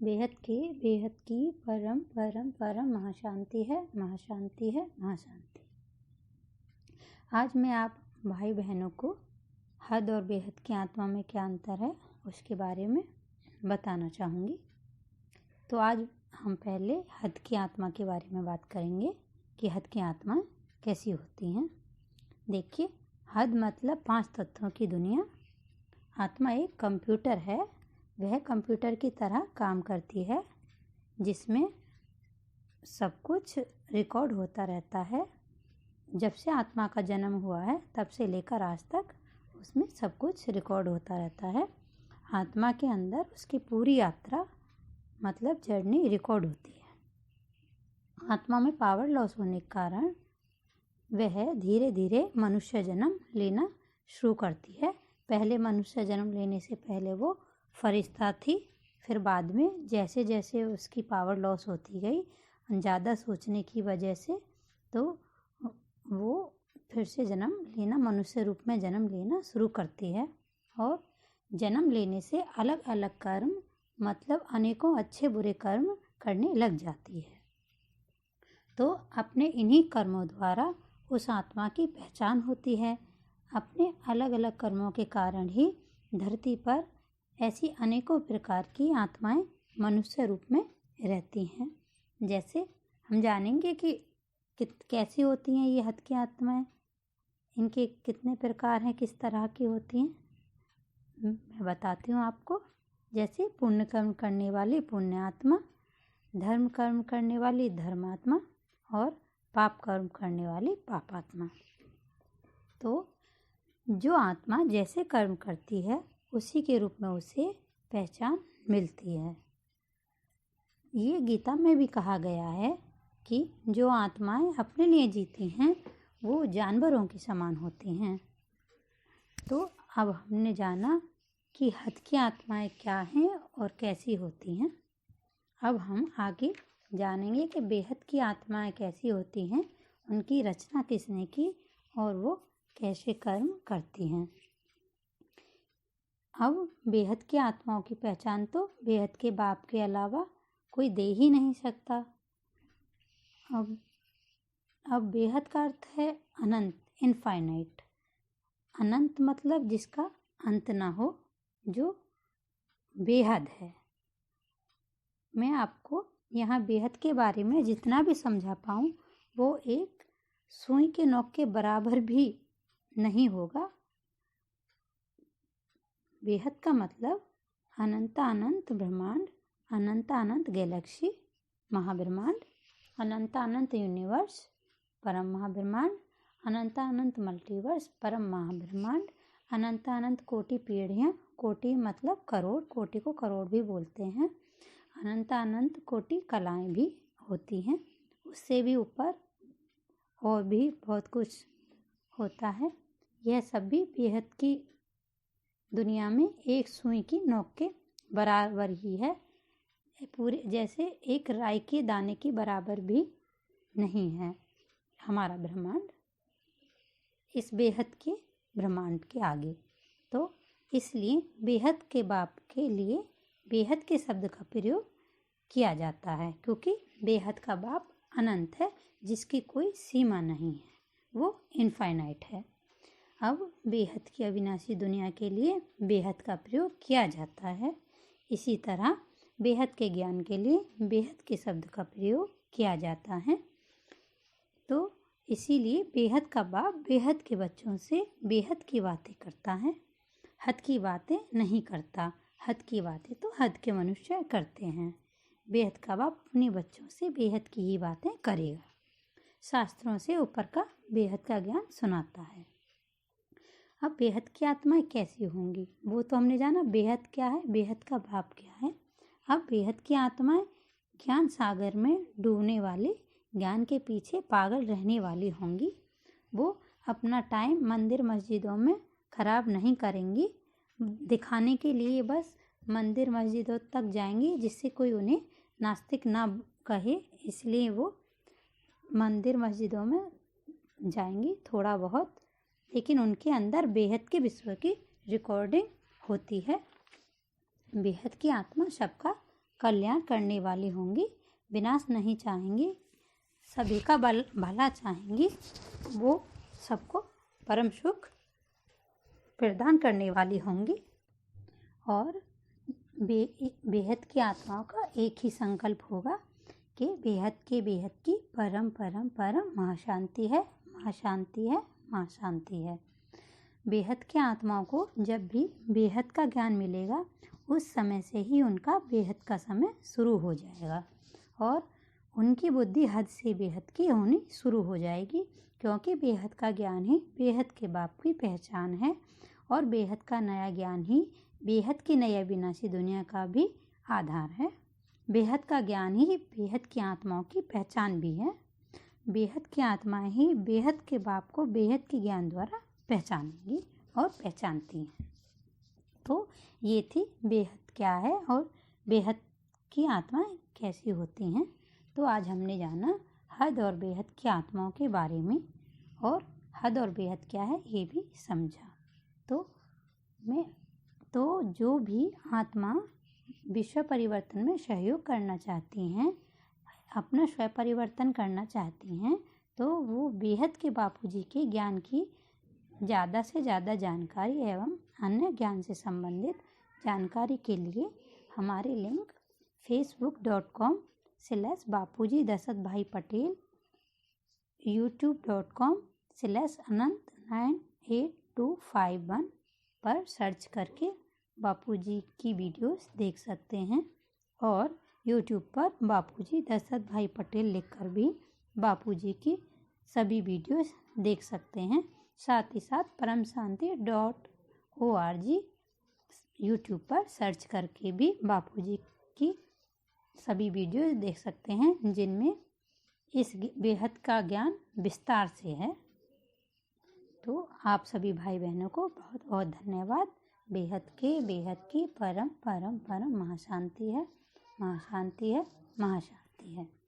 बेहद की परम परम परम महाशांति है, महाशांति है, महाशांति। आज मैं आप भाई बहनों को हद और बेहद की आत्मा में क्या अंतर है उसके बारे में बताना चाहूँगी। तो आज हम पहले हद की आत्मा के बारे में बात करेंगे कि हद की आत्माएं कैसी होती हैं। देखिए, हद मतलब 5 तत्वों की दुनिया। आत्मा एक कंप्यूटर है, वह कंप्यूटर की तरह काम करती है जिसमें सब कुछ रिकॉर्ड होता रहता है। जब से आत्मा का जन्म हुआ है तब से लेकर आज तक उसमें सब कुछ रिकॉर्ड होता रहता है। आत्मा के अंदर उसकी पूरी यात्रा मतलब जर्नी रिकॉर्ड होती है। आत्मा में पावर लॉस होने के कारण वह धीरे धीरे मनुष्य जन्म लेना शुरू करती है। पहले मनुष्य जन्म लेने से पहले वो फरिश्ता थी, फिर बाद में जैसे जैसे उसकी पावर लॉस होती गई ज़्यादा सोचने की वजह से, तो वो फिर से जन्म लेना, मनुष्य रूप में जन्म लेना शुरू करती है। और जन्म लेने से अलग अलग कर्म मतलब अनेकों अच्छे बुरे कर्म करने लग जाती है। तो अपने इन्हीं कर्मों द्वारा उस आत्मा की पहचान होती है। अपने अलग अलग कर्मों के कारण ही धरती पर ऐसी अनेकों प्रकार की आत्माएं मनुष्य रूप में रहती हैं। जैसे हम जानेंगे कि कैसी होती हैं ये हद की आत्माएं, इनके कितने प्रकार हैं, किस तरह की होती हैं, मैं बताती हूँ आपको। जैसे पुण्य कर्म करने वाली पुण्य आत्मा, धर्म कर्म करने वाली धर्मात्मा और पाप कर्म करने वाली पापात्मा। तो जो आत्मा जैसे कर्म करती है उसी के रूप में उसे पहचान मिलती है। ये गीता में भी कहा गया है कि जो आत्माएं अपने लिए जीती हैं वो जानवरों के समान होती हैं। तो अब हमने जाना कि हद की आत्माएं क्या हैं और कैसी होती हैं। अब हम आगे जानेंगे कि बेहद की आत्माएं कैसी होती हैं, उनकी रचना किसने की और वो कैसे कर्म करती हैं। अब बेहद की आत्माओं की पहचान तो बेहद के बाप के अलावा कोई दे ही नहीं सकता। अब बेहद का अर्थ है अनंत, इनफाइनाइट। अनंत मतलब जिसका अंत ना हो, जो बेहद है। मैं आपको यहाँ बेहद के बारे में जितना भी समझा पाऊँ वो एक सुई के नोक के बराबर भी नहीं होगा। बेहद का मतलब अनंत अनंत ब्रह्मांड, अनंत अनंत गैलेक्सी महाब्रह्मांड, अनंत अनंत यूनिवर्स परम महाब्रह्मांड, अनंत अनंत मल्टीवर्स परम महाब्रह्मांड, अनंत अनंत कोटि पीढ़ियाँ, कोटि मतलब करोड़, कोटि को करोड़ भी बोलते हैं। अनंत अनंत कोटि कलाएं भी होती हैं। उससे भी ऊपर और भी बहुत कुछ होता है। यह सब भी बेहद की दुनिया में एक सुई की नोक के बराबर ही है। पूरे जैसे एक राई के दाने के बराबर भी नहीं है हमारा ब्रह्मांड इस बेहद के ब्रह्मांड के आगे। तो इसलिए बेहद के बाप के लिए बेहद के शब्द का प्रयोग किया जाता है, क्योंकि बेहद का बाप अनंत है, जिसकी कोई सीमा नहीं है, वो इनफाइनाइट है। अब बेहद की अविनाशी दुनिया के लिए बेहद का प्रयोग किया जाता है। इसी तरह बेहद के ज्ञान के लिए बेहद के शब्द का प्रयोग किया जाता है। तो इसीलिए बेहद का बाप बेहद के बच्चों से बेहद की बातें करता है, हद की बातें नहीं करता। हद की बातें तो हद के मनुष्य करते हैं। बेहद का बाप अपने बच्चों से बेहद की ही बातें करेगा। शास्त्रों से ऊपर का बेहद का ज्ञान सुनाता है। अब बेहद की आत्माएं कैसी होंगी वो तो हमने जाना। बेहद क्या है, बेहद का भाव क्या है। अब बेहद की आत्माएं ज्ञान सागर में डूबने वाले, ज्ञान के पीछे पागल रहने वाली होंगी। वो अपना टाइम मंदिर मस्जिदों में खराब नहीं करेंगी, दिखाने के लिए बस मंदिर मस्जिदों तक जाएंगी जिससे कोई उन्हें नास्तिक ना कहे, इसलिए वो मंदिर मस्जिदों में जाएंगी थोड़ा बहुत, लेकिन उनके अंदर बेहद के विश्व की रिकॉर्डिंग होती है। बेहद की आत्मा सबका कल्याण करने वाली होंगी, विनाश नहीं चाहेंगी, सभी का भला चाहेंगी। वो सबको परम सुख प्रदान करने वाली होंगी। और बेहद की आत्माओं का एक ही संकल्प होगा कि बेहद की परम परम परम महाशांति है, महाशांति है, महाशांति है। बेहद की आत्माओं को जब भी बेहद का ज्ञान मिलेगा, उस समय से ही उनका बेहद का समय शुरू हो जाएगा और उनकी बुद्धि हद से बेहद की होनी शुरू हो जाएगी, क्योंकि बेहद का ज्ञान ही बेहद के बाप की पहचान है और बेहद का नया ज्ञान ही बेहद की नई अविनाशी दुनिया का भी आधार है। बेहद का ज्ञान ही बेहद की आत्माओं की पहचान भी है। बेहद की आत्माएं ही बेहद के बाप को बेहद के ज्ञान द्वारा पहचानेंगी और पहचानती हैं। तो ये थी बेहद क्या है और बेहद की आत्माएं कैसी होती हैं। तो आज हमने जाना हद और बेहद की आत्माओं के बारे में और हद और बेहद क्या है ये भी समझा। तो जो भी आत्मा विश्व परिवर्तन में सहयोग करना चाहती हैं, अपना स्व परिवर्तन करना चाहती हैं, तो वो बेहद के बापूजी के ज्ञान की ज़्यादा से ज़्यादा जानकारी एवं अन्य ज्ञान से संबंधित जानकारी के लिए हमारे लिंक facebook.com/बापूजी दशरथ भाई पटेल, youtube.com/anant98251 पर सर्च करके बापूजी की वीडियोस देख सकते हैं और यूट्यूब पर बापूजी दशरथ भाई पटेल लिखकर भी बापूजी की सभी वीडियोस देख सकते हैं। साथ ही साथ paramshanti.org यूट्यूब पर सर्च करके भी बापूजी की सभी वीडियोस देख सकते हैं, जिनमें इस बेहद का ज्ञान विस्तार से है। तो आप सभी भाई बहनों को बहुत बहुत धन्यवाद। बेहद की परम परम परम महाशांति है, महाशांति है, महाशांति है।